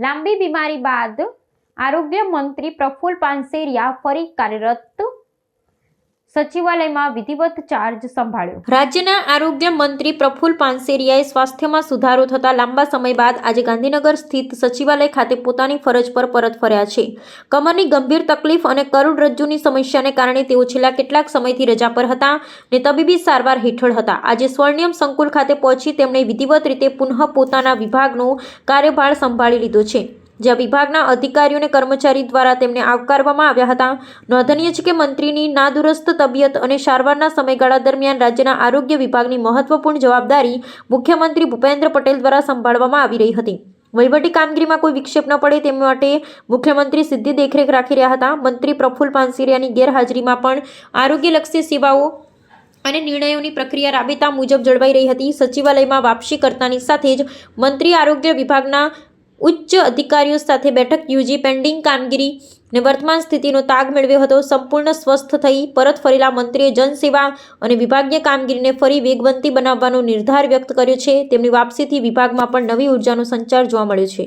લાંબી બીમારી બાદ આરોગ્ય મંત્રી પ્રફુલ પાનસેરિયા ફરી કાર્યરત, સચિવાલયમાં વિધિવત ચાર્જ સંભાળ્યો. રાજ્યના આરોગ્ય મંત્રી પ્રફુલ પાનસેરિયાએ સ્વાસ્થ્યમાં સુધારો થતા લાંબા સમય બાદ આજે ગાંધીનગર સ્થિત સચિવાલય ખાતે પોતાની ફરજ પર પરત ફર્યા છે. કમરની ગંભીર તકલીફ અને કરોડરજ્જુની સમસ્યાને કારણે તેઓ છેલ્લા કેટલાક સમયથી રજા પર હતા અને તબીબી સારવાર હેઠળ હતા. આજે સ્વર્ણિમ સંકુલ ખાતે પહોંચી તેમણે વિધિવત રીતે પુનઃ પોતાના વિભાગનો કાર્યભાર સંભાળી લીધો છે, જ્યાં વિભાગના અધિકારીઓ અને કર્મચારી દ્વારા તેમને આવકારવામાં આવ્યા હતા. નોંધનીય છે કે મંત્રીની નાદુરસ્ત તબિયત અને સારવારના સમયગાળા દરમિયાન રાજ્યના આરોગ્ય વિભાગની મહત્વપૂર્ણ જવાબદારી મુખ્યમંત્રી ભૂપેન્દ્ર પટેલ દ્વારા સંભાળવામાં આવી રહી હતી. વહીવટી કામગીરીમાં કોઈ વિક્ષેપ ન પડે તે માટે મુખ્યમંત્રી સીધી દેખરેખ રાખી રહ્યા હતા. મંત્રી પ્રફુલ પાનસેરિયાની ગેરહાજરીમાં પણ આરોગ્યલક્ષી સેવાઓ અને નિર્ણયોની પ્રક્રિયા રાબેતા મુજબ જળવાઈ રહી હતી. સચિવાલયમાં વાપસી કરતાની સાથે જ મંત્રી આરોગ્ય વિભાગના ઉચ્ચ અધિકારીઓ સાથે બેઠક યોજી પેન્ડિંગ કામગીરી અને વર્તમાન સ્થિતિનો તાગ મેળવ્યો હતો. સંપૂર્ણ સ્વસ્થ થઈ પરત ફરેલા મંત્રીએ જનસેવા અને વિભાગીય કામગીરીને ફરી વેગવંતી બનાવવાનો નિર્ધાર વ્યક્ત કર્યો છે. તેમની વાપસીથી વિભાગમાં પણ નવી ઉર્જાનો સંચાર જોવા મળ્યો છે.